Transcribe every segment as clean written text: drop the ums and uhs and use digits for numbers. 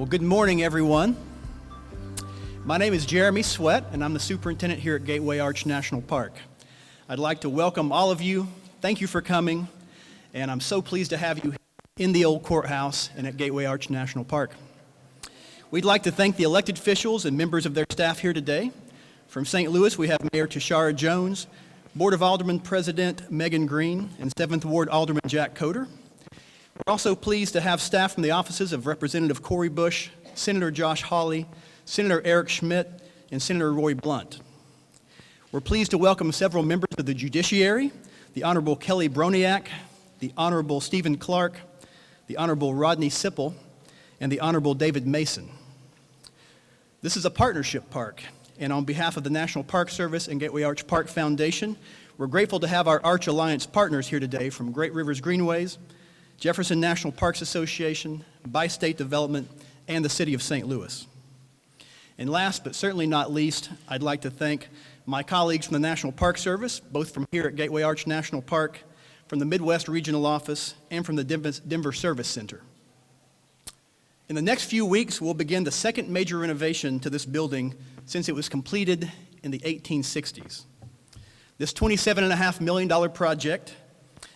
Well, good morning, everyone. My name is Jeremy Sweat, and I'm the superintendent here at Gateway Arch National Park. I'd like to welcome all of you. Thank you for coming, and I'm so pleased to have you in the Old Courthouse and at Gateway Arch National Park. We'd like to thank the elected officials and members of their staff here today. From St. Louis, we have Mayor Tashara Jones, Board of Aldermen President Megan Green, and 7th Ward Alderman Jack Coder. We're also pleased to have staff from the offices of Representative Corey Bush, Senator Josh Hawley, Senator Eric Schmidt, and Senator Roy Blunt. We're pleased to welcome several members of the judiciary, the Honorable Kelly Broniak, the Honorable Stephen Clark, the Honorable Rodney Sipple, and the Honorable David Mason. This is a partnership park, and on behalf of the National Park Service and Gateway Arch Park Foundation, we're grateful to have our Arch Alliance partners here today from Great Rivers Greenways, Jefferson National Parks Association, Bi-State Development, and the City of St. Louis. And last but certainly not least, I'd like to thank my colleagues from the National Park Service, both from here at Gateway Arch National Park, from the Midwest Regional Office, and from the Denver Service Center. In the next few weeks, we'll begin the second major renovation to this building since it was completed in the 1860s. This $27.5 million project,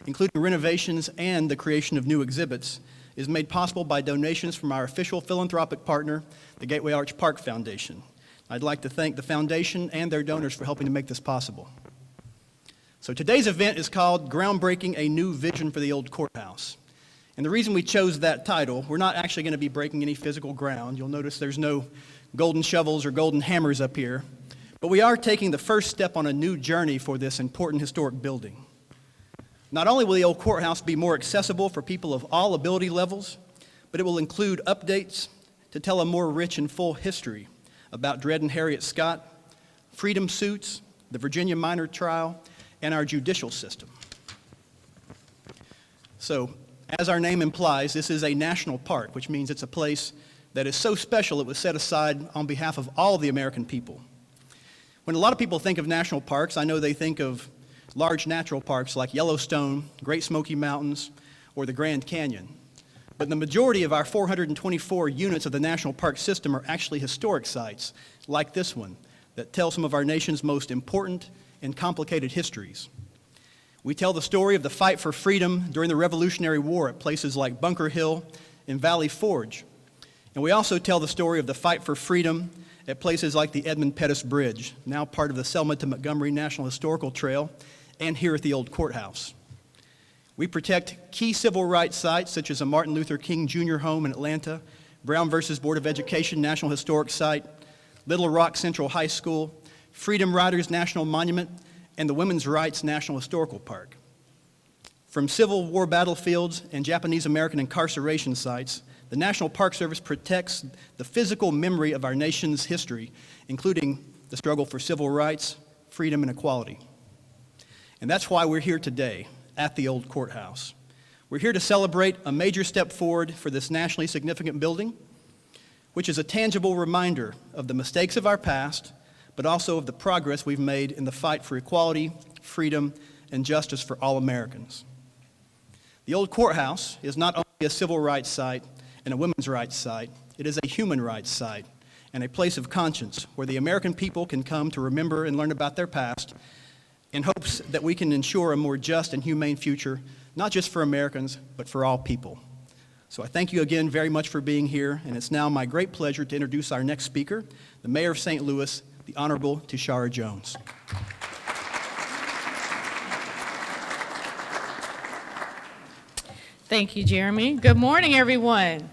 including renovations and the creation of new exhibits, is made possible by donations from our official philanthropic partner, the Gateway Arch Park Foundation. I'd like to thank the foundation and their donors for helping to make this possible. So today's event is called Groundbreaking, a New Vision for the Old Courthouse. And the reason we chose that title, we're not actually going to be breaking any physical ground. You'll notice there's no golden shovels or golden hammers up here. But we are taking the first step on a new journey for this important historic building. Not only will the Old Courthouse be more accessible for people of all ability levels, but it will include updates to tell a more rich and full history about Dred and Harriet Scott, freedom suits, the Virginia minor trial, and our judicial system. So, as our name implies, this is a national park, which means it's a place that is so special it was set aside on behalf of all the American people. When a lot of people think of national parks, I know they think of large natural parks like Yellowstone, Great Smoky Mountains, or the Grand Canyon. But the majority of our 424 units of the national park system are actually historic sites, like this one, that tell some of our nation's most important and complicated histories. We tell the story of the fight for freedom during the Revolutionary War at places like Bunker Hill and Valley Forge. And we also tell the story of the fight for freedom at places like the Edmund Pettus Bridge, now part of the Selma to Montgomery National Historical Trail, and here at the Old Courthouse. We protect key civil rights sites such as the Martin Luther King Jr. home in Atlanta, Brown versus Board of Education National Historic Site, Little Rock Central High School, Freedom Riders National Monument, and the Women's Rights National Historical Park. From Civil War battlefields and Japanese-American incarceration sites, the National Park Service protects the physical memory of our nation's history, including the struggle for civil rights, freedom, and equality. And that's why we're here today at the Old Courthouse. We're here to celebrate a major step forward for this nationally significant building, which is a tangible reminder of the mistakes of our past, but also of the progress we've made in the fight for equality, freedom, and justice for all Americans. The Old Courthouse is not only a civil rights site and a women's rights site, it is a human rights site and a place of conscience where the American people can come to remember and learn about their past in hopes that we can ensure a more just and humane future, not just for Americans, but for all people. So I thank you again very much for being here, and it's now my great pleasure to introduce our next speaker, the Mayor of St. Louis, the Honorable Tashara Jones. Thank you, Jeremy. Good morning, everyone.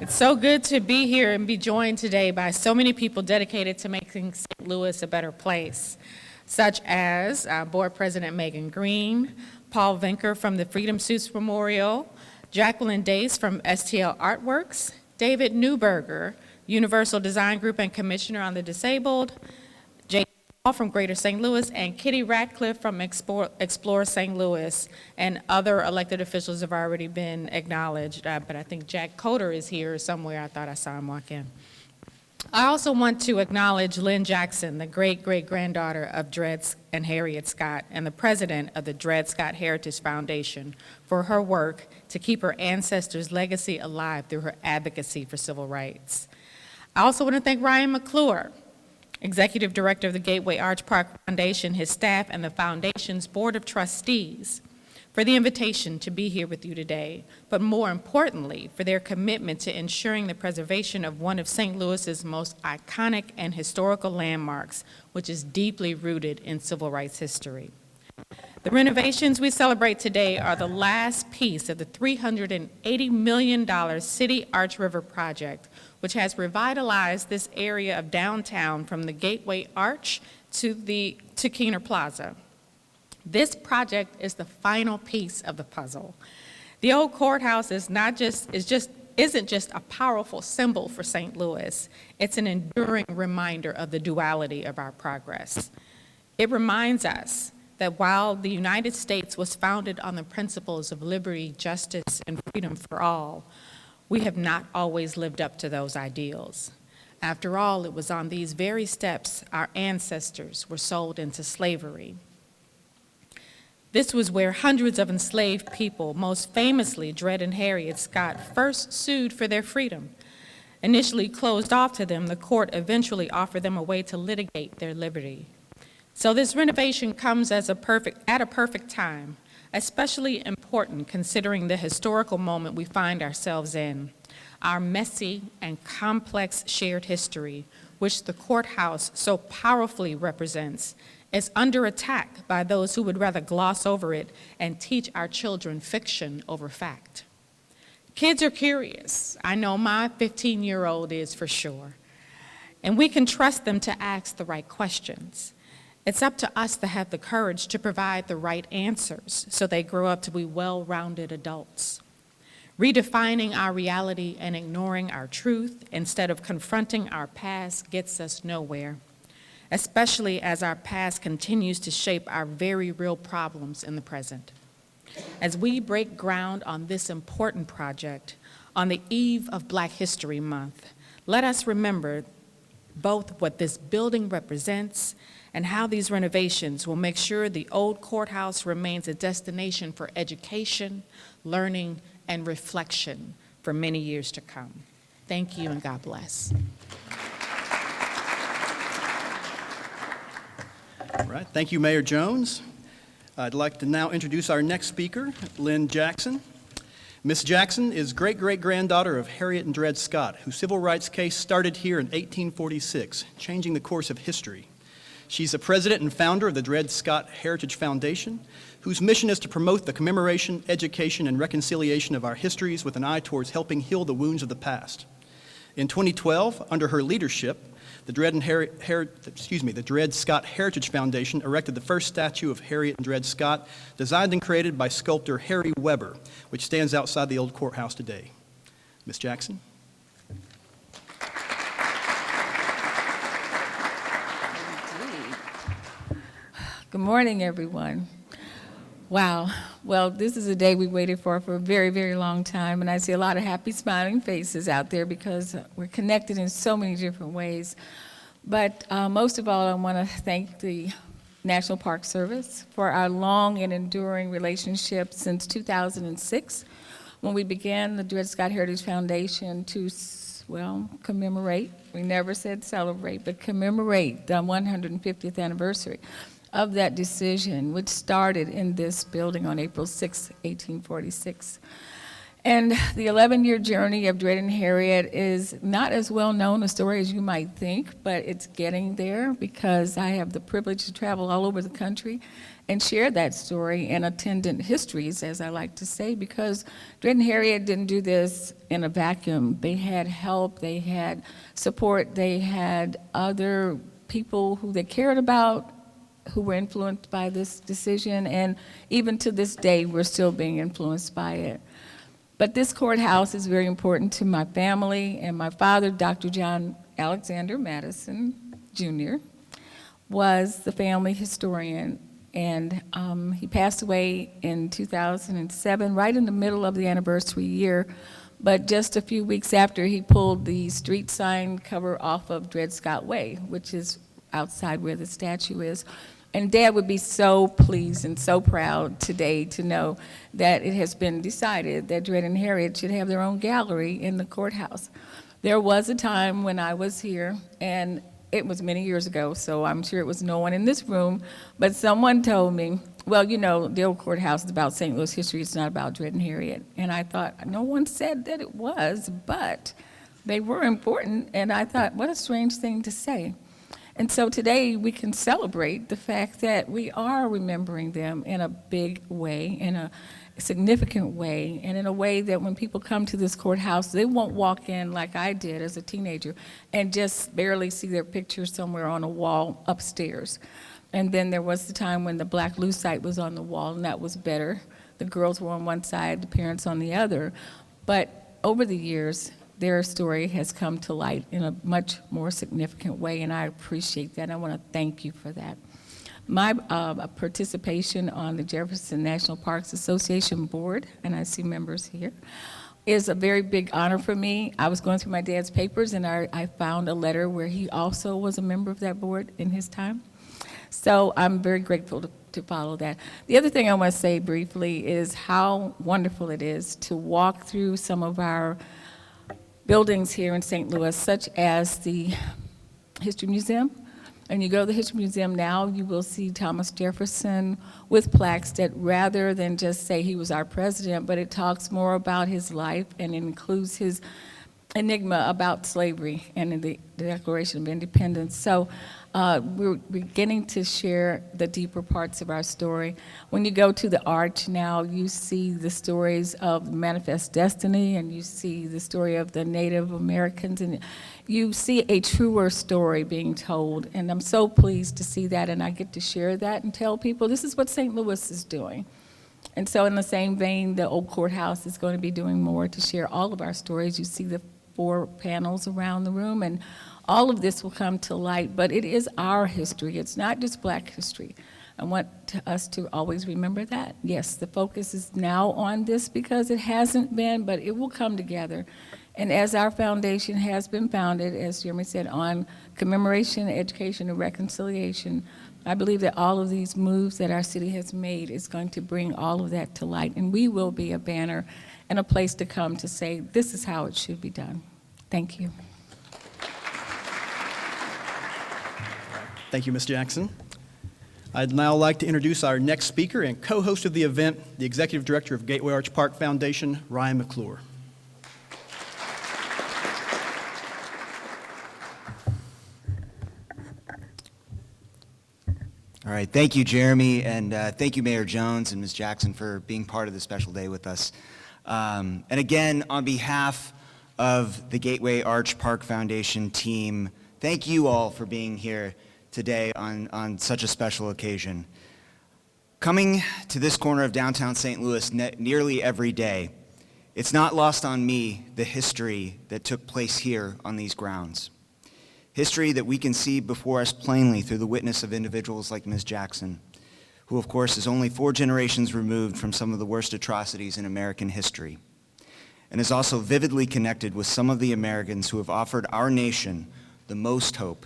It's so good to be here and be joined today by so many people dedicated to making St. Louis a better place, such as Board President Megan Green, Paul Vinker from the Freedom Suits Memorial, Jacqueline Dace from STL Artworks, David Newberger, Universal Design Group and Commissioner on the Disabled, Jay Hall from Greater St. Louis, and Kitty Ratcliffe from Explore St. Louis, and other elected officials have already been acknowledged, but I think Jack Coder is here somewhere. I thought I saw him walk in. I also want to acknowledge Lynn Jackson, the great-great-granddaughter of Dred and Harriet Scott, and the president of the Dred Scott Heritage Foundation, for her work to keep her ancestors' legacy alive through her advocacy for civil rights. I also want to thank Ryan McClure, Executive Director of the Gateway Arch Park Foundation, his staff, and the Foundation's Board of Trustees for the invitation to be here with you today, but more importantly, for their commitment to ensuring the preservation of one of St. Louis's most iconic and historical landmarks, which is deeply rooted in civil rights history. The renovations we celebrate today are the last piece of the $380 million City Arch River project, which has revitalized this area of downtown from the Gateway Arch to Keener Plaza. This project is the final piece of the puzzle. The Old Courthouse isn't just a powerful symbol for St. Louis. It's an enduring reminder of the duality of our progress. It reminds us that while the United States was founded on the principles of liberty, justice, and freedom for all, we have not always lived up to those ideals. After all, it was on these very steps our ancestors were sold into slavery. This was where hundreds of enslaved people, most famously Dred and Harriet Scott, first sued for their freedom. Initially closed off to them, the court eventually offered them a way to litigate their liberty. So this renovation comes at a perfect time, especially important considering the historical moment we find ourselves in, our messy and complex shared history, which the courthouse so powerfully represents, is under attack by those who would rather gloss over it and teach our children fiction over fact. Kids are curious. I know my 15-year-old is for sure. And we can trust them to ask the right questions. It's up to us to have the courage to provide the right answers so they grow up to be well-rounded adults. Redefining our reality and ignoring our truth instead of confronting our past gets us nowhere, especially as our past continues to shape our very real problems in the present. As we break ground on this important project on the eve of Black History Month, let us remember both what this building represents and how these renovations will make sure the old courthouse remains a destination for education, learning, and reflection for many years to come. Thank you and God bless. All right, thank you, Mayor Jones. I'd like to now introduce our next speaker, Lynn Jackson. Miss Jackson is great-great-granddaughter of Harriet and Dred Scott, whose civil rights case started here in 1846, changing the course of history. She's the president and founder of the Dred Scott Heritage Foundation, whose mission is to promote the commemoration, education, and reconciliation of our histories with an eye towards helping heal the wounds of the past. In 2012, under her leadership, the Dred Scott Heritage Foundation erected the first statue of Harriet and Dred Scott, designed and created by sculptor Harry Weber, which stands outside the old courthouse today. Ms. Jackson. Good morning, everyone. Wow. Well, this is a day we waited for a very, very long time, and I see a lot of happy, smiling faces out there because we're connected in so many different ways. But most of all, I want to thank the National Park Service for our long and enduring relationship since 2006, when we began the Dred Scott Heritage Foundation to, well, commemorate. We never said celebrate, but commemorate the 150th anniversary of that decision, which started in this building on April 6, 1846. And the 11-year journey of Dred and Harriet is not as well known a story as you might think, but it's getting there because I have the privilege to travel all over the country and share that story and attendant histories, as I like to say, because Dred and Harriet didn't do this in a vacuum. They had help, they had support, they had other people who they cared about, who were influenced by this decision, and even to this day, we're still being influenced by it. But this courthouse is very important to my family, and my father, Dr. John Alexander Madison, Jr., was the family historian, and he passed away in 2007, right in the middle of the anniversary year. But just a few weeks after, he pulled the street sign cover off of Dred Scott Way, which is outside where the statue is. And Dad would be so pleased and so proud today to know that it has been decided that Dred and Harriet should have their own gallery in the courthouse. There was a time when I was here, and it was many years ago, so I'm sure it was no one in this room, but someone told me, well, you know, the old courthouse is about St. Louis history, it's not about Dred and Harriet. And I thought, no one said that it was, but they were important, and I thought, what a strange thing to say. And so today we can celebrate the fact that we are remembering them in a big way, in a significant way, and in a way that when people come to this courthouse, they won't walk in like I did as a teenager and just barely see their picture somewhere on a wall upstairs. And then there was the time when the Black Lucite was on the wall, and that was better. The girls were on one side, the parents on the other. But over the years, their story has come to light in a much more significant way, and I appreciate that. I want to thank you for that. My participation on the Jefferson National Parks Association board, and I see members here, is a very big honor for me. I was going through my dad's papers, and I found a letter where he also was a member of that board in his time. So I'm very grateful to follow that. The other thing I want to say briefly is how wonderful it is to walk through some of our buildings here in St. Louis, such as the History Museum. And you go to the History Museum now, you will see Thomas Jefferson with plaques that rather than just say he was our president, but it talks more about his life and it includes his enigma about slavery and in the Declaration of Independence. So we're beginning to share the deeper parts of our story. When you go to the Arch now, you see the stories of Manifest Destiny, and you see the story of the Native Americans, and you see a truer story being told. And I'm so pleased to see that, and I get to share that and tell people this is what St. Louis is doing. And so in the same vein, the Old Courthouse is going to be doing more to share all of our stories. You see the 4 panels around the room, and all of this will come to light, but it is our history. It's not just Black history. I want us to always remember that. Yes, the focus is now on this because it hasn't been, but it will come together. And as our foundation has been founded, as Jeremy said, on commemoration, education, and reconciliation, I believe that all of these moves that our city has made is going to bring all of that to light, and we will be a banner and a place to come to say, this is how it should be done. Thank you. Thank you, Ms. Jackson. I'd now like to introduce our next speaker and co-host of the event, the Executive Director of Gateway Arch Park Foundation, Ryan McClure. All right, thank you, Jeremy, and thank you, Mayor Jones and Ms. Jackson, for being part of this special day with us. And again, on behalf of the Gateway Arch Park Foundation team, thank you all for being here today on such a special occasion. Coming to this corner of downtown St. Louis nearly every day, it's not lost on me the history that took place here on these grounds. History that we can see before us plainly through the witness of individuals like Ms. Jackson, who of course is only 4 generations removed from some of the worst atrocities in American history, and is also vividly connected with some of the Americans who have offered our nation the most hope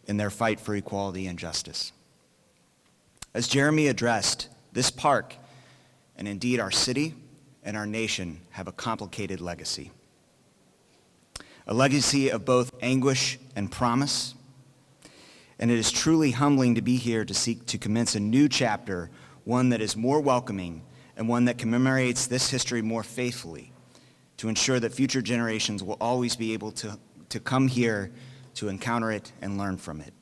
in their fight for equality and justice. As Jeremy addressed, this park, and indeed our city and our nation, have a complicated legacy. A legacy of both anguish and promise, and it is truly humbling to be here to seek to commence a new chapter, one that is more welcoming and one that commemorates this history more faithfully, to ensure that future generations will always be able to come here to encounter it and learn from it.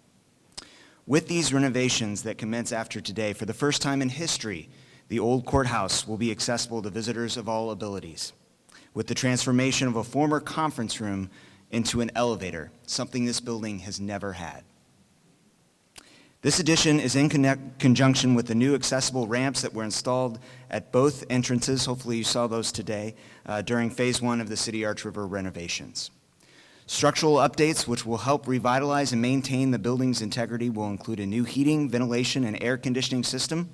With these renovations that commence after today, for the first time in history, the Old Courthouse will be accessible to visitors of all abilities, with the transformation of a former conference room into an elevator, something this building has never had. This addition is in conjunction with the new accessible ramps that were installed at both entrances. Hopefully you saw those today during phase 1 of the City Arch River renovations. Structural updates which will help revitalize and maintain the building's integrity will include a new heating, ventilation, and air conditioning system,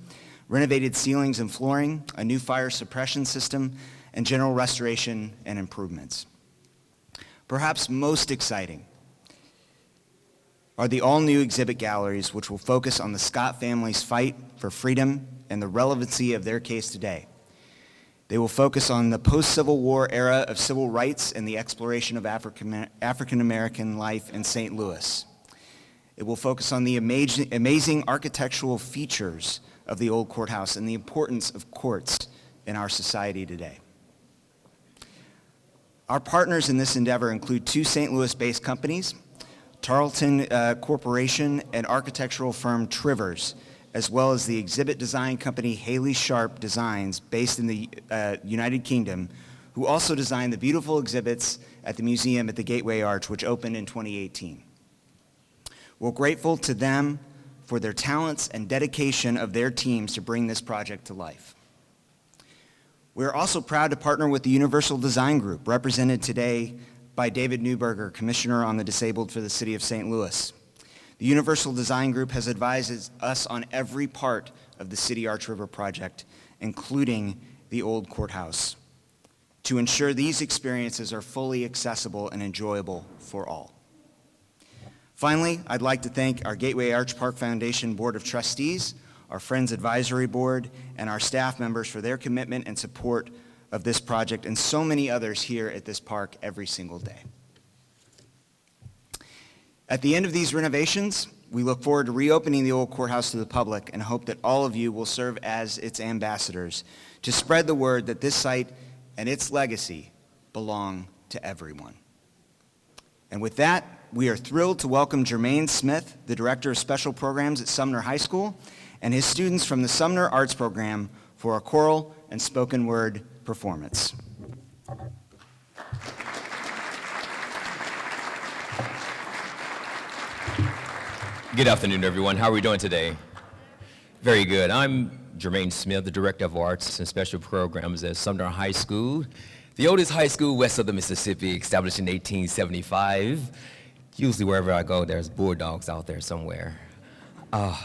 renovated ceilings and flooring, a new fire suppression system, and general restoration and improvements. Perhaps most exciting are the all-new exhibit galleries, which will focus on the Scott family's fight for freedom and the relevancy of their case today. They will focus on the post-Civil War era of civil rights and the exploration of African-American life in St. Louis. It will focus on the amazing architectural features of the Old Courthouse and the importance of courts in our society today. Our partners in this endeavor include two St. Louis-based companies, Tarleton Corporation and architectural firm Trivers, as well as the exhibit design company Haley Sharp Designs, based in the United Kingdom, who also designed the beautiful exhibits at the museum at the Gateway Arch, which opened in 2018. We're grateful to them for their talents and dedication of their teams to bring this project to life. We're also proud to partner with the Universal Design Group, represented today by David Newberger, Commissioner on the Disabled for the City of St. Louis. The Universal Design Group has advised us on every part of the City Arch River project, including the Old Courthouse, to ensure these experiences are fully accessible and enjoyable for all. Finally, I'd like to thank our Gateway Arch Park Foundation Board of Trustees, our Friends Advisory Board, and our staff members for their commitment and support of this project and so many others here at this park every single day. At the end of these renovations, we look forward to reopening the Old Courthouse to the public and hope that all of you will serve as its ambassadors to spread the word that this site and its legacy belong to everyone. And with that, we are thrilled to welcome Jermaine Smith, the Director of Special Programs at Sumner High School, and his students from the Sumner Arts Program for a choral and spoken word performance. Good afternoon, everyone. How are we doing today? Very good. I'm Jermaine Smith, the Director of Arts and Special Programs at Sumner High School, the oldest high school west of the Mississippi, established in 1875. Usually wherever I go, there's bulldogs out there somewhere.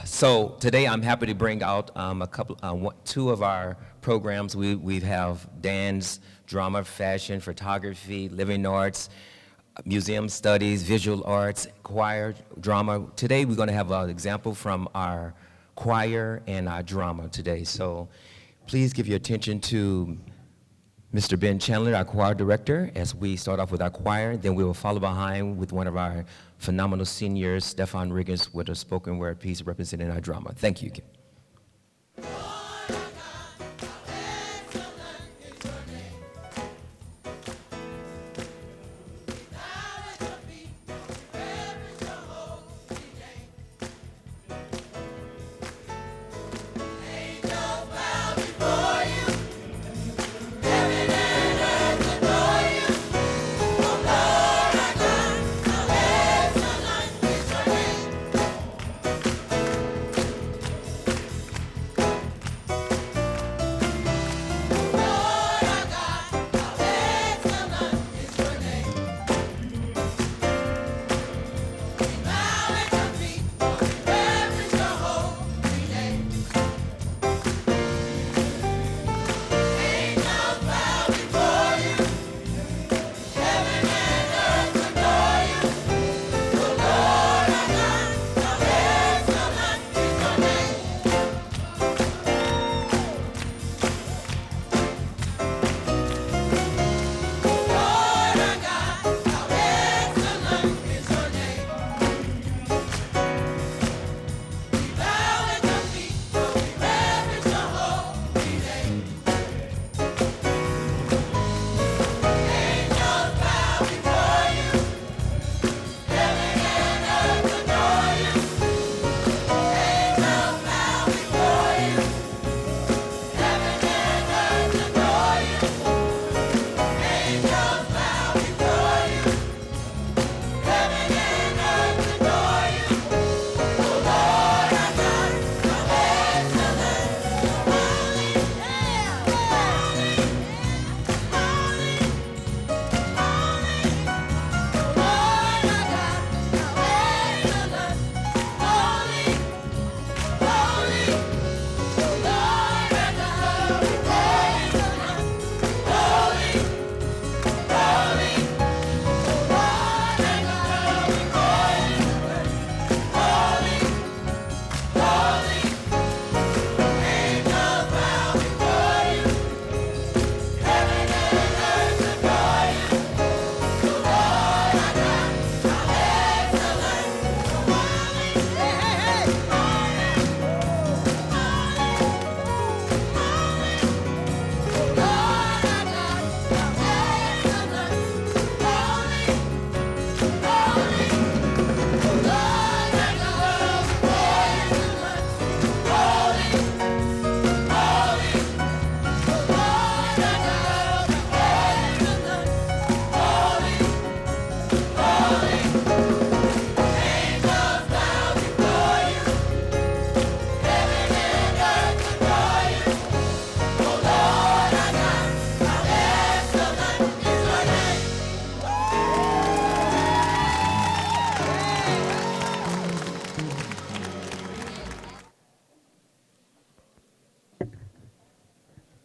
So today I'm happy to bring out two of our programs. We have dance, drama, fashion, photography, living arts, museum studies, visual arts, choir, drama. Today we're going to have an example from our choir and our drama today. So please give your attention to Mr. Ben Chandler, our choir director, as we start off with our choir. Then we will follow behind with one of our phenomenal seniors, Stefan Riggins, with a spoken word piece representing our drama. Thank you.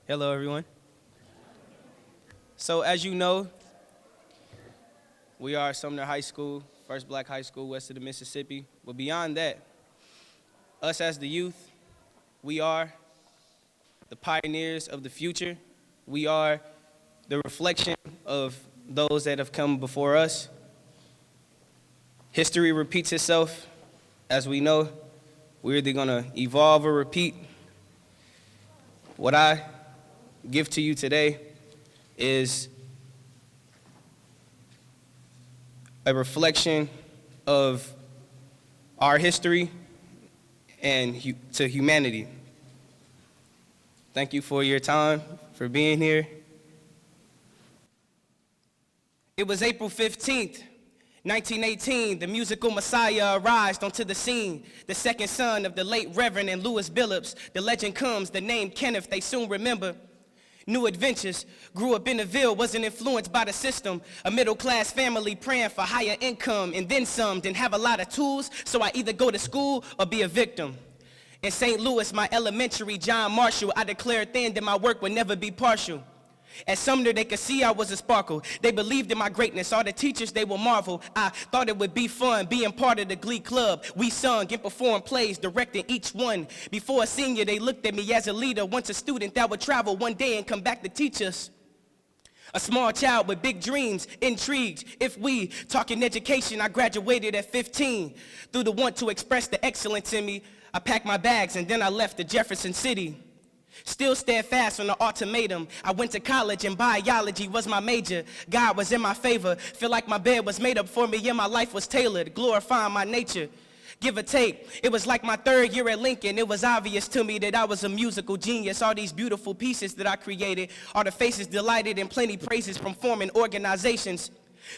Hello, everyone. So, as you know, we are Sumner High School, first black high school west of the Mississippi. But beyond that, us as the youth, we are the pioneers of the future. We are the reflection of those that have come before us. History repeats itself. As we know, we're either going to evolve or repeat. What I give to you today is a reflection of our history and to humanity. Thank you for your time, for being here. It was April 15th, 1918, the musical messiah arrived onto the scene. The second son of the late Reverend and Louis Billups. The legend comes, the name Kenneth they soon remember. New adventures, grew up in the Ville, wasn't influenced by the system. A middle-class family praying for higher income and then some. Didn't have a lot of tools, so I either go to school or be a victim. In St. Louis, my elementary, John Marshall, I declared then that my work would never be partial. At Sumner, they could see I was a sparkle. They believed in my greatness. All the teachers, they will marvel. I thought it would be fun being part of the Glee Club. We sung and performed plays, directing each one. Before a senior, they looked at me as a leader. Once a student that would travel one day and come back to teach us. A small child with big dreams, intrigued. If we talking education, I graduated at 15. Through the want to express the excellence in me, I packed my bags and then I left the Jefferson City. Still steadfast on the ultimatum. I went to college and biology was my major. God was in my favor. Feel like my bed was made up for me and my life was tailored, glorifying my nature. Give or take, it was like my third year at Lincoln. It was obvious to me that I was a musical genius. All these beautiful pieces that I created, all the faces delighted and plenty praises from forming organizations.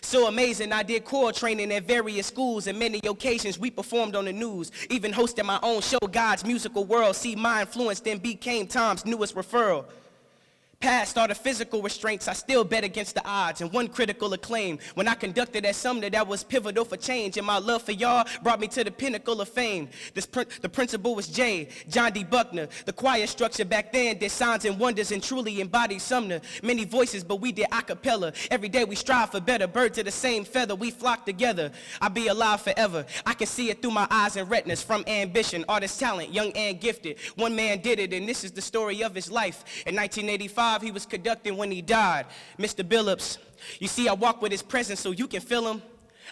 So amazing, I did choral training at various schools, and many occasions we performed on the news. Even hosted my own show, God's Musical World. See, my influence then became Tom's newest referral. Past all the physical restraints, I still bet against the odds, and one critical acclaim. When I conducted at Sumner, that was pivotal for change, and my love for y'all brought me to the pinnacle of fame. The principal was John D. Buckner. The choir structure back then did signs and wonders and truly embodied Sumner. Many voices, but we did a cappella. Every day we strive for better, birds of the same feather, we flock together. I'll be alive forever. I can see it through my eyes and retinas, from ambition, artist talent, young and gifted. One man did it, and this is the story of his life. In 1985, he was conducting when he died. Mr. Billups, you see I walk with his presence so you can feel him.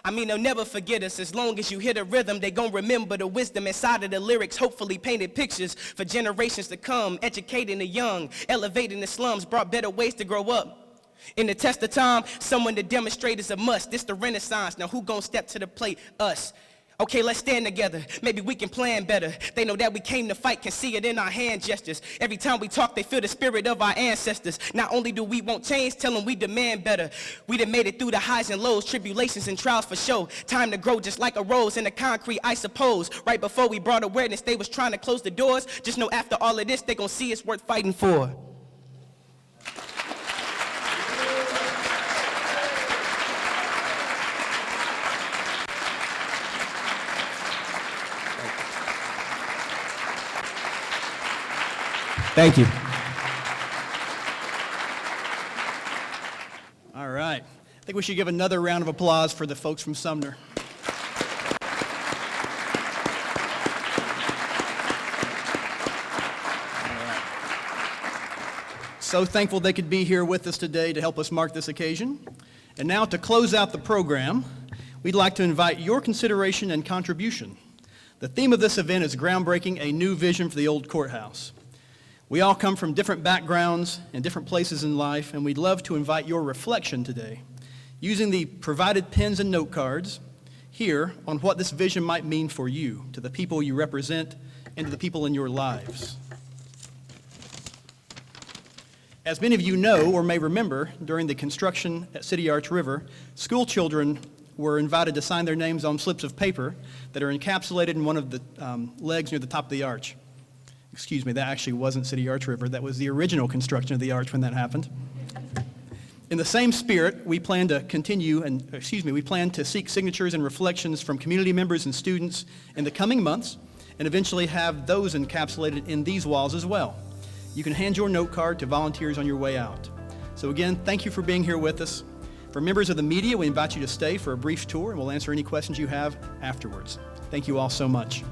I mean, they'll never forget us. As long as you hear the rhythm, they gon' remember the wisdom inside of the lyrics. Hopefully painted pictures for generations to come. Educating the young, elevating the slums, brought better ways to grow up. In the test of time, someone to demonstrate is a must. This the Renaissance. Now who gon' step to the plate? Us. Okay, let's stand together. Maybe we can plan better. They know that we came to fight, can see it in our hand gestures. Every time we talk, they feel the spirit of our ancestors. Not only do we want change, tell them we demand better. We done made it through the highs and lows, tribulations and trials for show. Time to grow just like a rose in the concrete, I suppose. Right before we brought awareness, they was trying to close the doors. Just know after all of this, they gon' see it's worth fighting for. Thank you. All right. I think we should give another round of applause for the folks from Sumner. So thankful they could be here with us today to help us mark this occasion. And now to close out the program, we'd like to invite your consideration and contribution. The theme of this event is Groundbreaking, a new vision for the Old Courthouse. We all come from different backgrounds and different places in life, and we'd love to invite your reflection today, using the provided pens and note cards here on what this vision might mean for you, to the people you represent, and to the people in your lives. As many of you know or may remember, during the construction at City Arch River, school children were invited to sign their names on slips of paper that are encapsulated in one of the legs near the top of the arch. Excuse me, that actually wasn't City Arch River. That was the original construction of the arch when that happened. In the same spirit, we plan to seek signatures and reflections from community members and students in the coming months, and eventually have those encapsulated in these walls as well. You can hand your note card to volunteers on your way out. So again, thank you for being here with us. For members of the media, we invite you to stay for a brief tour, and we'll answer any questions you have afterwards. Thank you all so much.